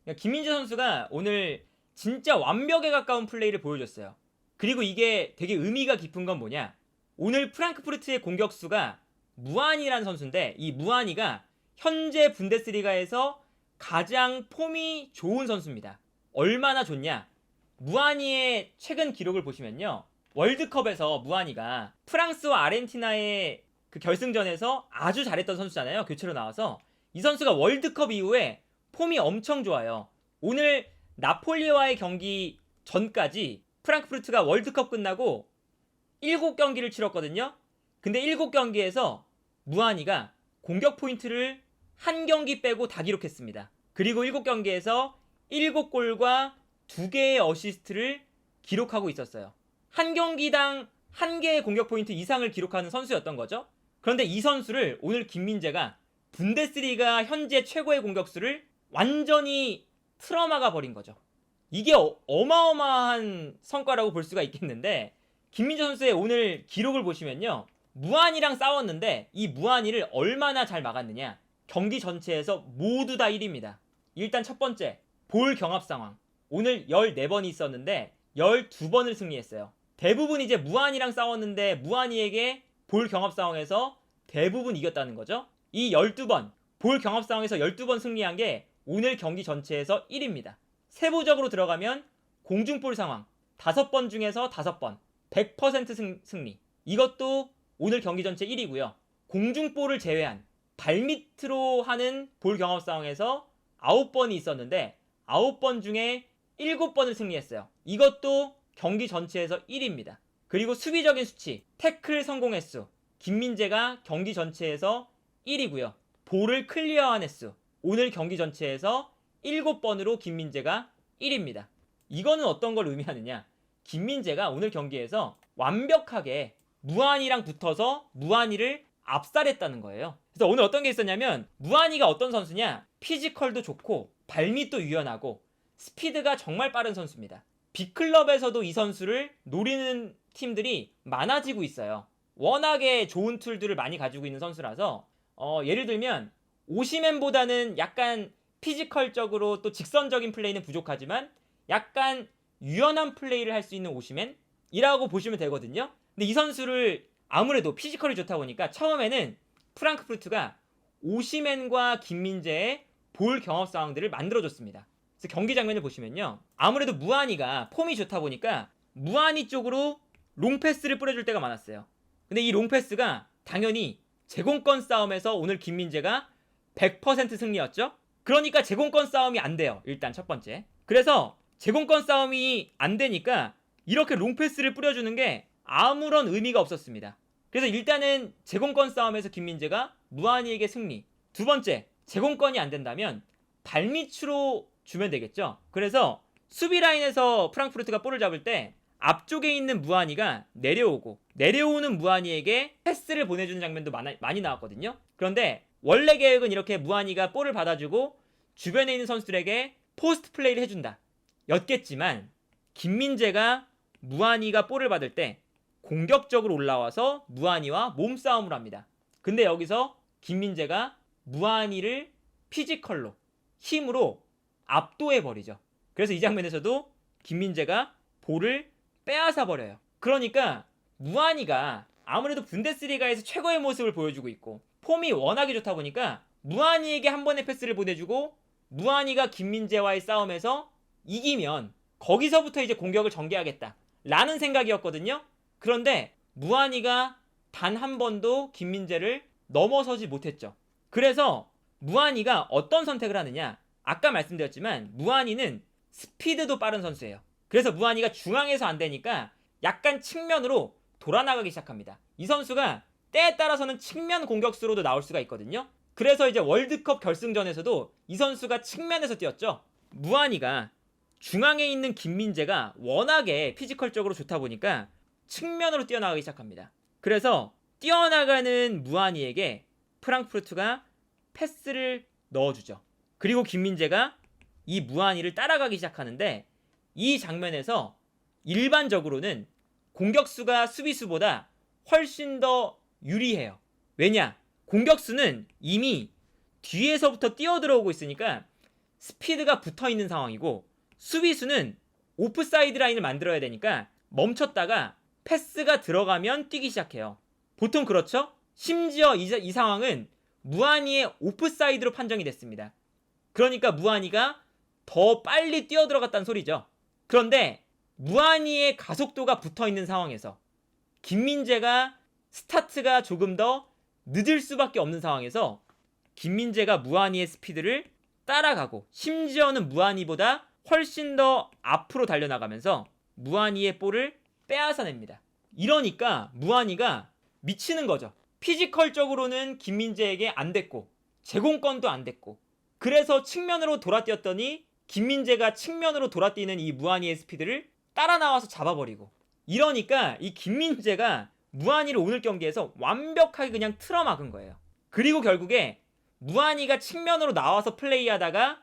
그러니까 김민재 선수가 오늘 진짜 완벽에 가까운 플레이를 보여줬어요. 그리고 이게 되게 의미가 깊은 건 뭐냐? 오늘 프랑크푸르트의 공격수가 무안이라는 선수인데 이 무안이가 현재 분데스리가에서 가장 폼이 좋은 선수입니다. 얼마나 좋냐? 무안이의 최근 기록을 보시면요. 월드컵에서 무안이가 프랑스와 아르헨티나의 그 결승전에서 아주 잘했던 선수잖아요. 교체로 나와서 이 선수가 월드컵 이후에 폼이 엄청 좋아요. 오늘 나폴리와의 경기 전까지 프랑크푸르트가 월드컵 끝나고 7경기를 치렀거든요. 근데 7경기에서 무안이가 공격 포인트를 한 경기 빼고 다 기록했습니다. 그리고 7경기에서 7골과 2개의 어시스트를 기록하고 있었어요. 한 경기당 1개의 공격 포인트 이상을 기록하는 선수였던 거죠. 그런데 이 선수를 오늘 김민재가 분데스리가 현재 최고의 공격수를 완전히 틀어막아 버린 거죠. 이게 어마어마한 성과라고 볼 수가 있겠는데 김민재 선수의 오늘 기록을 보시면요. 무안이랑 싸웠는데 이 무안이를 얼마나 잘 막았느냐. 경기 전체에서 모두 다 1위입니다. 일단 첫 번째, 볼 경합 상황. 오늘 14번이 있었는데 12번을 승리했어요. 대부분 이제 무안이랑 싸웠는데 무안이에게 볼 경합 상황에서 대부분 이겼다는 거죠. 이 12번, 볼 경합 상황에서 12번 승리한 게 오늘 경기 전체에서 1위입니다. 세부적으로 들어가면 공중볼 상황 5번 중에서 5번 100% 승리. 이것도 오늘 경기 전체 1위고요. 공중볼을 제외한 발밑으로 하는 볼 경합 상황에서 9번이 있었는데 9번 중에 7번을 승리했어요. 이것도 경기 전체에서 1위입니다. 그리고 수비적인 수치, 태클 성공 횟수, 김민재가 경기 전체에서 1위고요. 볼을 클리어한 횟수, 오늘 경기 전체에서 7번으로 김민재가 1위입니다. 이거는 어떤 걸 의미하느냐? 김민재가 오늘 경기에서 완벽하게 무안이랑 붙어서 무안이를 압살했다는 거예요. 그래서 오늘 어떤 게 있었냐면 무안이가 어떤 선수냐? 피지컬도 좋고 발밑도 유연하고 스피드가 정말 빠른 선수입니다. 빅클럽에서도 이 선수를 노리는 팀들이 많아지고 있어요. 워낙에 좋은 툴들을 많이 가지고 있는 선수라서 예를 들면 오시맨보다는 약간 피지컬적으로 또 직선적인 플레이는 부족하지만 약간 유연한 플레이를 할 수 있는 오시맨이라고 보시면 되거든요. 근데 이 선수를 아무래도 피지컬이 좋다 보니까 처음에는 프랑크푸르트가 오시맨과 김민재의 볼 경합 상황들을 만들어줬습니다. 그래서 경기 장면을 보시면요. 아무래도 무안이가 폼이 좋다 보니까 무안이 쪽으로 롱패스를 뿌려줄 때가 많았어요. 근데 이 롱패스가 당연히 제공권 싸움에서 오늘 김민재가 100% 승리였죠. 그러니까 제공권 싸움이 안 돼요. 일단 첫 번째. 그래서 제공권 싸움이 안 되니까 이렇게 롱패스를 뿌려주는 게 아무런 의미가 없었습니다. 그래서 일단은 제공권 싸움에서 김민재가 무안이에게 승리. 두 번째, 제공권이 안 된다면 발밑으로 주면 되겠죠. 그래서 수비 라인에서 프랑크푸르트가 볼을 잡을 때 앞쪽에 있는 무안이가 내려오는 무안이에게 패스를 보내주는 장면도 많이 나왔거든요. 그런데 원래 계획은 이렇게 무안이가 볼을 받아주고 주변에 있는 선수들에게 포스트 플레이를 해준다 였겠지만 김민재가 무안이가 볼을 받을 때 공격적으로 올라와서 무안이와 몸싸움을 합니다. 근데 여기서 김민재가 무안이를 피지컬로 힘으로 압도해버리죠. 그래서 이 장면에서도 김민재가 볼을 빼앗아 버려요. 그러니까 무안이가 아무래도 분데스리가에서 최고의 모습을 보여주고 있고 폼이 워낙에 좋다 보니까 무안이에게 한 번의 패스를 보내주고 무안이가 김민재와의 싸움에서 이기면 거기서부터 이제 공격을 전개하겠다 라는 생각이었거든요. 그런데 무안이가 단 한 번도 김민재를 넘어서지 못했죠. 그래서 무안이가 어떤 선택을 하느냐, 아까 말씀드렸지만 무안이는 스피드도 빠른 선수예요. 그래서 무안이가 중앙에서 안 되니까 약간 측면으로 돌아나가기 시작합니다. 이 선수가 때에 따라서는 측면 공격수로도 나올 수가 있거든요. 그래서 이제 월드컵 결승전에서도 이 선수가 측면에서 뛰었죠. 무안이가 중앙에 있는 김민재가 워낙에 피지컬적으로 좋다 보니까 측면으로 뛰어나가기 시작합니다. 그래서 뛰어나가는 무안이에게 프랑크푸르트가 패스를 넣어주죠. 그리고 김민재가 이 무안이를 따라가기 시작하는데 이 장면에서 일반적으로는 공격수가 수비수보다 훨씬 더 유리해요. 왜냐? 공격수는 이미 뒤에서부터 뛰어들어오고 있으니까 스피드가 붙어있는 상황이고 수비수는 오프사이드 라인을 만들어야 되니까 멈췄다가 패스가 들어가면 뛰기 시작해요. 보통 그렇죠? 심지어 이 상황은 무한이의 오프사이드로 판정이 됐습니다. 그러니까 무한이가 더 빨리 뛰어들어갔다는 소리죠. 그런데 무한이의 가속도가 붙어있는 상황에서 김민재가 스타트가 조금 더 늦을 수밖에 없는 상황에서 김민재가 무한이의 스피드를 따라가고 심지어는 무한이보다 훨씬 더 앞으로 달려나가면서 무한이의 볼을 빼앗아냅니다. 이러니까 무한이가 미치는 거죠. 피지컬적으로는 김민재에게 안 됐고 제공권도 안 됐고 그래서 측면으로 돌아뛰었더니 김민재가 측면으로 돌아뛰는 이 무한이의 스피드를 따라 나와서 잡아버리고 이러니까 이 김민재가 무한이를 오늘 경기에서 완벽하게 그냥 틀어막은 거예요. 그리고 결국에 무한이가 측면으로 나와서 플레이하다가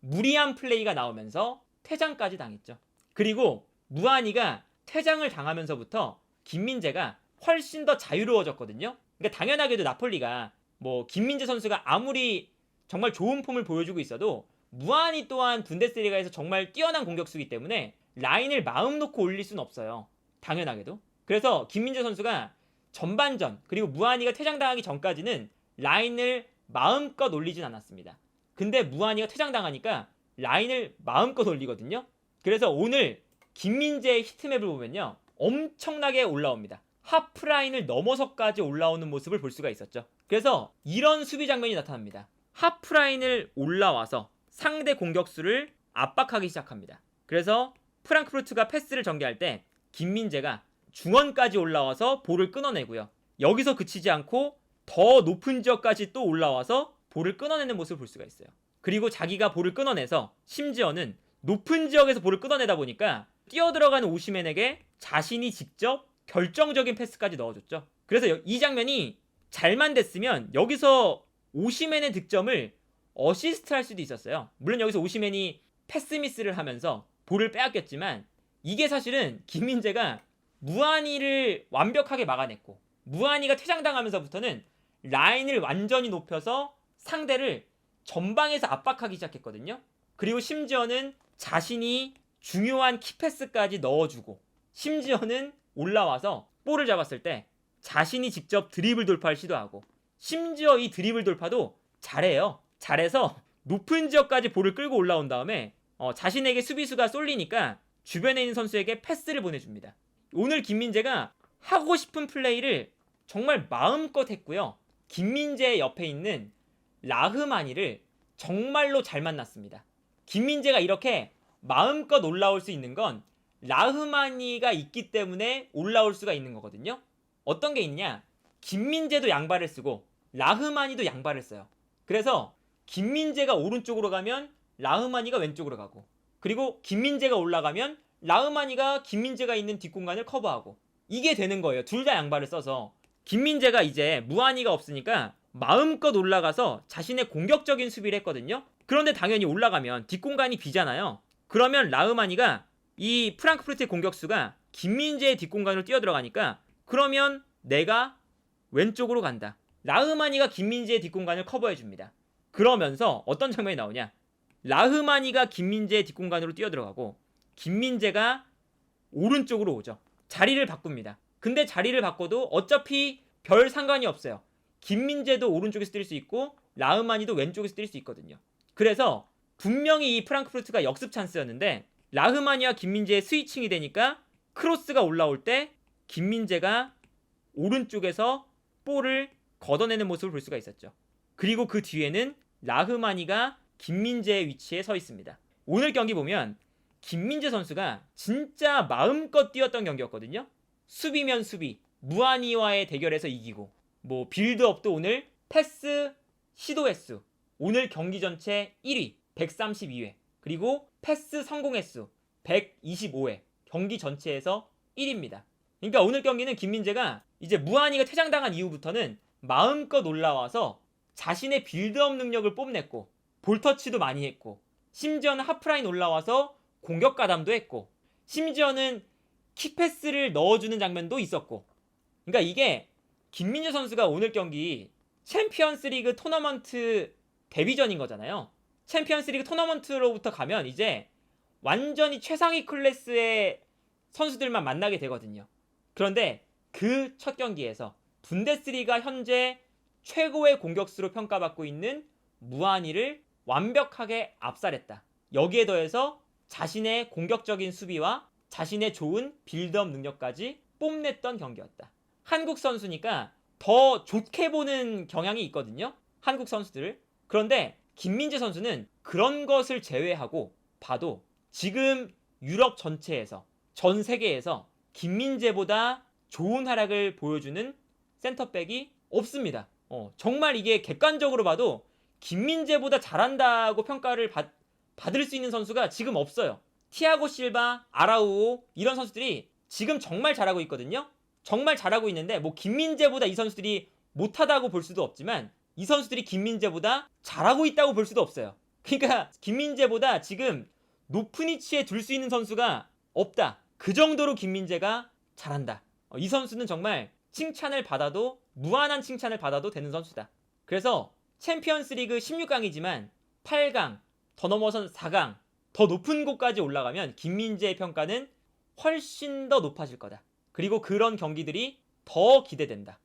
무리한 플레이가 나오면서 퇴장까지 당했죠. 그리고 무한이가 퇴장을 당하면서부터 김민재가 훨씬 더 자유로워졌거든요. 그러니까 당연하게도 나폴리가 뭐 김민재 선수가 아무리 정말 좋은 폼을 보여주고 있어도 무한이 또한 분데스리가에서 정말 뛰어난 공격수이기 때문에 라인을 마음 놓고 올릴 수는 없어요. 당연하게도. 그래서 김민재 선수가 전반전 그리고 무한이가 퇴장당하기 전까지는 라인을 마음껏 올리진 않았습니다. 근데 무한이가 퇴장당하니까 라인을 마음껏 올리거든요. 그래서 오늘 김민재의 히트맵을 보면요 엄청나게 올라옵니다. 하프라인을 넘어서까지 올라오는 모습을 볼 수가 있었죠. 그래서 이런 수비 장면이 나타납니다. 하프라인을 올라와서 상대 공격수를 압박하기 시작합니다. 그래서 프랑크푸르트가 패스를 전개할 때 김민재가 중원까지 올라와서 볼을 끊어내고요. 여기서 그치지 않고 더 높은 지역까지 또 올라와서 볼을 끊어내는 모습을 볼 수가 있어요. 그리고 자기가 볼을 끊어내서 심지어는 높은 지역에서 볼을 끊어내다 보니까 뛰어들어가는 오시맨에게 자신이 직접 결정적인 패스까지 넣어줬죠. 그래서 이 장면이 잘만 됐으면 여기서 오시맨의 득점을 어시스트 할 수도 있었어요. 물론 여기서 오시맨이 패스 미스를 하면서 볼을 빼앗겼지만 이게 사실은 김민재가 무한이를 완벽하게 막아냈고 무한이가 퇴장당하면서부터는 라인을 완전히 높여서 상대를 전방에서 압박하기 시작했거든요. 그리고 심지어는 자신이 중요한 키패스까지 넣어주고 심지어는 올라와서 볼을 잡았을 때 자신이 직접 드리블 돌파를 시도하고 심지어 이 드리블 돌파도 잘해요. 잘해서 높은 지역까지 볼을 끌고 올라온 다음에 자신에게 수비수가 쏠리니까 주변에 있는 선수에게 패스를 보내줍니다. 오늘 김민재가 하고 싶은 플레이를 정말 마음껏 했고요. 김민재 옆에 있는 라흐마니를 정말로 잘 만났습니다. 김민재가 이렇게 마음껏 올라올 수 있는 건 라흐마니가 있기 때문에 올라올 수가 있는 거거든요. 어떤 게 있냐? 김민재도 양발을 쓰고 라흐마니도 양발을 써요. 그래서 김민재가 오른쪽으로 가면 라흐마니가 왼쪽으로 가고 그리고 김민재가 올라가면 라흐마니가 김민재가 있는 뒷공간을 커버하고 이게 되는 거예요. 둘 다 양발을 써서 김민재가 이제 무한이가 없으니까 마음껏 올라가서 자신의 공격적인 수비를 했거든요. 그런데 당연히 올라가면 뒷공간이 비잖아요. 그러면 라흐마니가 이 프랑크푸르트의 공격수가 김민재의 뒷공간으로 뛰어들어가니까 그러면 내가 왼쪽으로 간다. 라흐마니가 김민재의 뒷공간을 커버해줍니다. 그러면서 어떤 장면이 나오냐? 라흐마니가 김민재의 뒷공간으로 뛰어들어가고 김민재가 오른쪽으로 오죠. 자리를 바꿉니다. 근데 자리를 바꿔도 어차피 별 상관이 없어요. 김민재도 오른쪽에서 뛸 수 있고 라흐마니도 왼쪽에서 뛸 수 있거든요. 그래서 분명히 이 프랑크푸르트가 역습 찬스였는데 라흐마니와 김민재의 스위칭이 되니까 크로스가 올라올 때 김민재가 오른쪽에서 볼을 걷어내는 모습을 볼 수가 있었죠. 그리고 그 뒤에는 라흐마니가 김민재의 위치에 서 있습니다. 오늘 경기 보면 김민재 선수가 진짜 마음껏 뛰었던 경기였거든요. 수비면 수비, 무한이와의 대결에서 이기고 뭐 빌드업도 오늘 패스 시도 횟수 오늘 경기 전체 1위 132회 그리고 패스 성공 횟수 125회 경기 전체에서 1위입니다. 그러니까 오늘 경기는 김민재가 이제 무한이가 퇴장당한 이후부터는 마음껏 올라와서 자신의 빌드업 능력을 뽐냈고 볼터치도 많이 했고 심지어는 하프라인 올라와서 공격 가담도 했고 심지어는 키패스를 넣어주는 장면도 있었고 그러니까 이게 김민재 선수가 오늘 경기 챔피언스 리그 토너먼트 데뷔전인 거잖아요. 챔피언스리그 토너먼트로부터 가면 이제 완전히 최상위 클래스의 선수들만 만나게 되거든요. 그런데 그 첫 경기에서 분데스리가 현재 최고의 공격수로 평가받고 있는 무하니를 완벽하게 압살했다. 여기에 더해서 자신의 공격적인 수비와 자신의 좋은 빌드업 능력까지 뽐냈던 경기였다. 한국 선수니까 더 좋게 보는 경향이 있거든요. 한국 선수들을. 그런데 김민재 선수는 그런 것을 제외하고 봐도 지금 유럽 전체에서, 전 세계에서 김민재보다 좋은 활약을 보여주는 센터백이 없습니다. 정말 이게 객관적으로 봐도 김민재보다 잘한다고 평가를 받을 수 있는 선수가 지금 없어요. 티아고 실바, 아라우오 이런 선수들이 지금 정말 잘하고 있거든요. 정말 잘하고 있는데 뭐 김민재보다 이 선수들이 못하다고 볼 수도 없지만 이 선수들이 김민재보다 잘하고 있다고 볼 수도 없어요. 그러니까 김민재보다 지금 높은 위치에 둘 수 있는 선수가 없다. 그 정도로 김민재가 잘한다. 이 선수는 정말 칭찬을 받아도, 무한한 칭찬을 받아도 되는 선수다. 그래서 챔피언스리그 16강이지만 8강, 더 넘어선 4강, 더 높은 곳까지 올라가면 김민재의 평가는 훨씬 더 높아질 거다. 그리고 그런 경기들이 더 기대된다.